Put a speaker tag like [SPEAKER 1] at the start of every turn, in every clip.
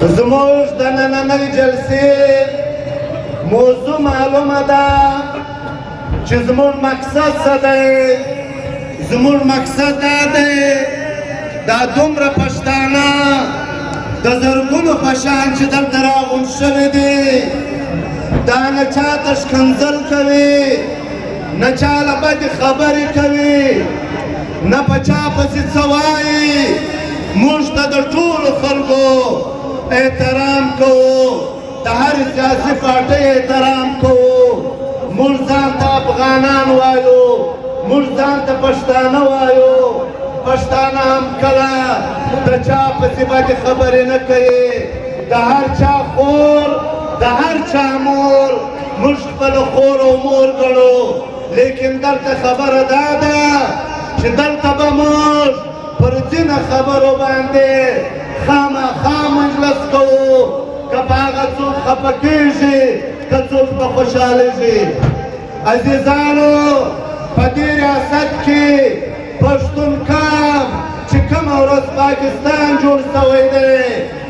[SPEAKER 1] زموږ د نننۍ جلسې موضوع معلومه ده چې زموږ مقصد څه دی. زموږ مقصد دا دی دا دومره پښتانه د زرګونو په شان چې دلته راغونډ شوي دي دا نه چاته ښکنځل کوي نه چا له بدې خبرې کوي نه په چا پسې څه وایي. موږ ته د ټولو خلکو احترام کوو، د هرې سیاسي پارټۍ احترام کوو. موږ ځان ته افغانان وایو، موږ ځان ته پښتانه وایو. پښتانه هم کله د چا پسې بدې خبرې نه کوي. د هر چا خور، د هر چا مور موږ خپله خور او مور ګڼو. لیکن دلته خبره دا ده چې دلته به موږ پر ځینو خبرو باندې خامخا مجلس کوو، که په هغه څوک خفه کېږي که څوک به خوشحالېږي. عزیزانو، په دې ریاست کې پښتون قام چې کومه ورځ پاکستان جوړ شوی دی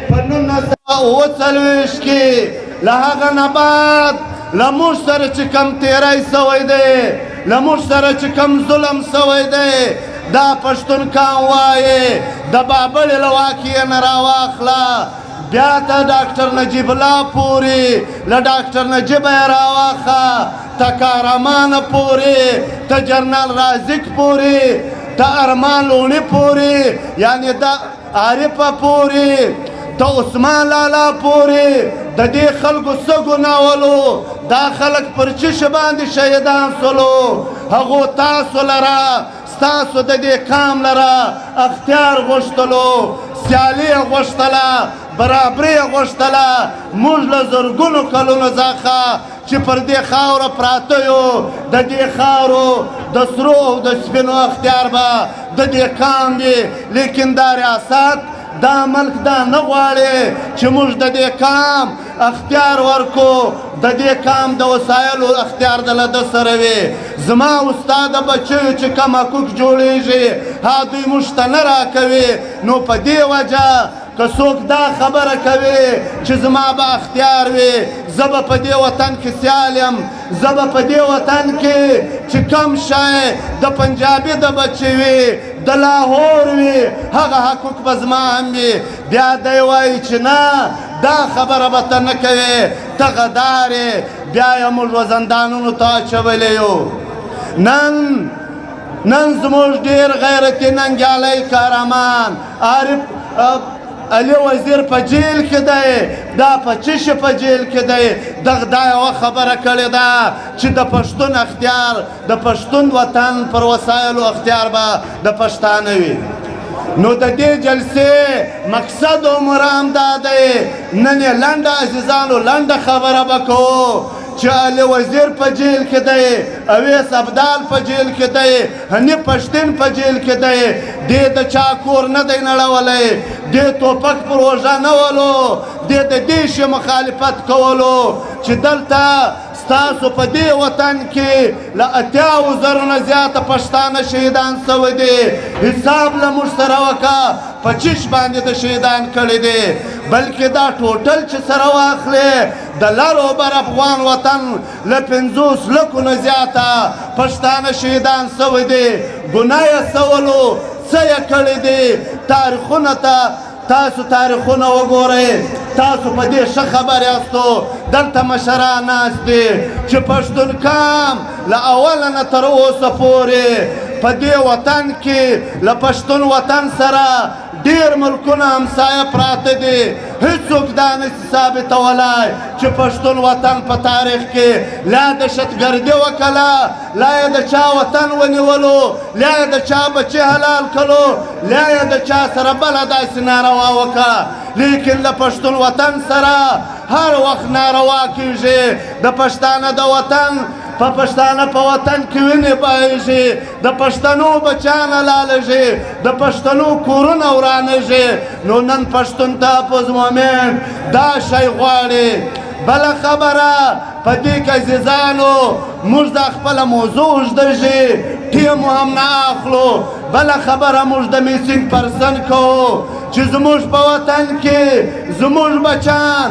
[SPEAKER 1] په 1947 کې له هغه نه بعد له موږ سره چې کوم تېری شوی دی، له موږ سره چې کوم ظلم شوی دی، دا پښتون قام وایي د بابړې له واکې یې نه راواخله. بیا ته ډاکټر نجیب الله پورې له ډاکټر نجیبه یې راواخه، ته کارمانه پورې، ته جنرال رازق پورې، ته ارمان لوڼي پورې، یعنې د عارفه پورې، ته عثمان لالا پورې. د دې خلکو څه ګناه ولو؟ دا خلک پر چشه باندې شهیدان سولو. هغو تاسو لره، ستاسو د دې قام لره اختیار غوښتلو، سیالي یې غوښتله، برابري یې غوښتله. موږ له زرګونو کلونو څخه چې پر دې خاوره پراته یو، د دې خاورو د سرو او د سپینو اختیار به د دې قام وي. لیکن دا ریاست، دا ملک دا نه غواړي چې موږ د دې قام اختیار ورکو، د دې قام د وسایلو اختیار د له ده سره وي. زما استاد بچیو چې کوم حقوق جوړېږي هغه دوی موږ ته نه راکوي. نو په دې وجه که څوک دا خبره کوي چې زما به اختیار وي، زه به په دې وطن کې سیال یم، زه به په دې وطن کې چې کوم شی د پنجابي د بچې وي، د لاهور وي، هغه حقوق به زما هم وي. بیا دی وایي چې نه دا خبره به ته نه کوې، ته غدار یې. بیا یې موږ زندانونو ته اچولی یو. نن زموږ ډېر غیرتي ننګیالی کارمان عارف علي وزیر په جیل کې دی، دا په چشه په جیل کې دی. دغه دا یوه خبره کړې ده چې د پښتون اختیار، د پښتون وطن پر وسایلو اختیار به د پښتانه وي. نو د دې جلسې مقصد او مرام دا دی، نن یې لنډه عزیزانو لنډه خبره به کوو چې علي وزیر په جیل کې دی، اویس ابدال په جیل کې دی، حنیف پښتین په جیل کې دی. دې د چا کور نه دی نړولی، دې توپک پروژه نه ولو، دې د دې شي مخالفت کولو چې دلته ستاسو په دې وطن کې له 80,000 نه زیاته پښتانه شهیدان سوي دي. حساب له موږ سره وکړه په چش باندې د شهیدان کړي دي. بلکې دا ټوټل چې سره واخلې د لر او بر افغان وطن له 50 لکو نه زیاته پښتانه شهیدان سوي دي. ګناه یې سولو، څه یې کړي دي. تاریخونه ته تاسو تاریخونه وګورئ، تاسو په دې ښه خبر یاستو. دلته مشران ناست دي چې پښتون قام له اوله نه تر اوسه پورې په دې وطن کې له پښتون وطن سره ډېر ملکونه همسایه پراته دي. هیڅوک دا نشي ثابتولی چې پښتون وطن په تاریخ کې لا دهشتګردي وکړه، لا یې د چا وطن ونیولو، لا یې د چا بچي حلال کړو، لا یې د چا سره بله داسې ناروا وکړه. لیکن له پښتون وطن سره هر وخت ناروا کېږي. د پښتانه د وطن په پښتانه په وطن کې وینې بهیږي، د پښتنو بچیان حلالېږي، د پښتنو کورونه ورانېږي. نو نن پښتون تحفظ مومنټ دا شی غواړي. بله خبره په دې کې عزیزانو موږ دا خپله موضوع اوږدېږي، ټیم هم نه اخلو. بله خبره موږ د میسینګ پرسن کوو چې زموږ په وطن کې زموږ بچان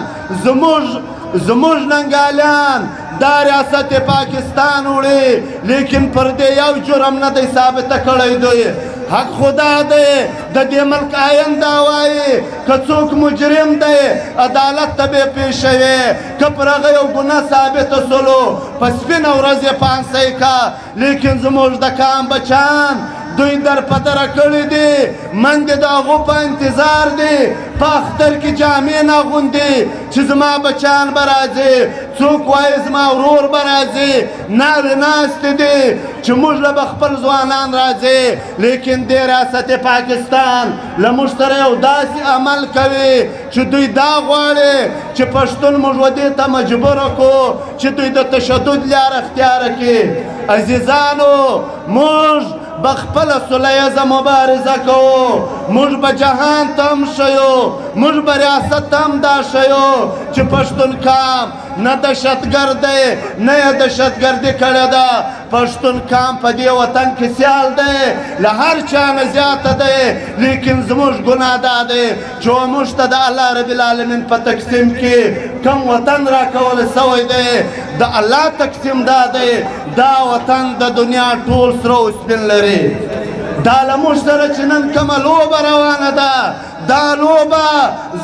[SPEAKER 1] زموږ ننګالیان دا ریاست پاکستان وړي لیکن پر دې یو جرم نه دی ثابته کړی دوی حق خدا دی د دې ملک آئین دا وایي که څوک مجرم دی عدالت ته به پیښوي که پر هغه یو ګناه ثابته سولو په سپینه ورځ یې پانسۍ کا لیکن زموږ د کام بچان دوی در پدره کړي دي منډې د هغو په انتظار دي په اختر کې جامې نه اغوندي چې زما بچیان به راځي څوک وایي زما ورور به راځي ناوې ناستې دي چې موږ له به خپل ځوانان راځي لیکن دې ریاست پاکستان له موږ سره یو داسې عمل کوي چې دوی دا غواړي چې پښتون موږ ودې ته مجبوره کړو چې دوی د تشدد لاره اختیاره کړي عزیزانو موږ بخپل سلیزه مبارزه کوو موږ به جهان تم شیو موږ به ریاست تم دا شیو چې پښتون کام نه دهشتګرد دی نه یې دهشتګردي کړې ده پښتون کام په دې وطن کې سیال دی له هر چا نه زیاته دی لیکن زموږ ګناه دا دی چې موږ ته د الله رب العالمین په تقسیم کې کم وطن راکول سوی دی د الله تقسیم دا دی دا وطن د دنیا ټول سره سپین لري دا له موږ سره چې نن کومه لوبه روانه ده دا لوبه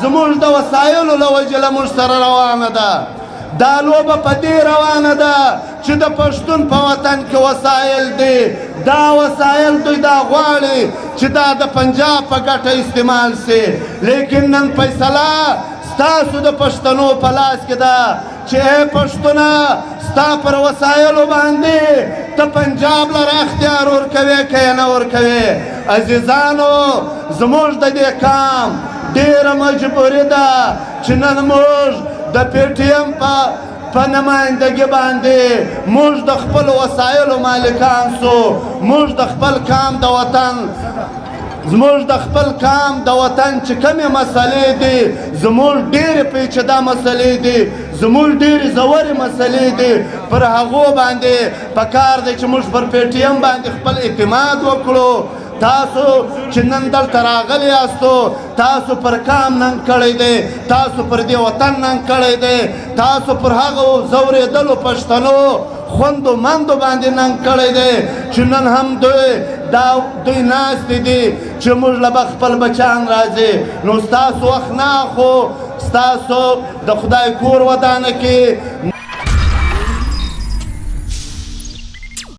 [SPEAKER 1] زموږ د وسایلو له وجې له موږ سره روانه ده دا لوبه په دې روانه ده چې د پښتون په وطن کې وسایل دي دا وسایل دوی دا غواړي چې دا د پنجاب په ګټه استعمال سي لیکن نن فیصله ستاسو د پښتنو په لاس کې ده چې ای پښتونه ستا پر وسایلو باندې ته پنجاب لره اختیار ورکوې که یې نه ورکوې عزیزانو زموږ د دې کام ډېره مجبوري ده چې نن موږ د پی ټي ایم په نمایندګي باندې موږ د خپلو وسایلو مالکان سو موږ د خپل کام د وطن زموږ د خپل کام د وطن چې کومې مسلې دي زموږ ډېرې پیچیده مسلې دي زموږ ډېرې ژورې مسلې دي پر هغو باندې پکار دی چې موږ پر پی ټي ایم باندې خپل اعتماد وکړو تاسو چې نن دلته راغلي یاستو تاسو پر کام ننګ کړی دی تاسو پر دې وطن ننګ کړی دی تاسو پر هغو ځورېدلو پښتنو خوندو مندو باندې ننګ کړی دی چې نن هم دوی ناستې دي چې موږ له به خپل بچیان راځي نو ستاسو وخت نه اخلو ستاسو د خدای کور ودانه کې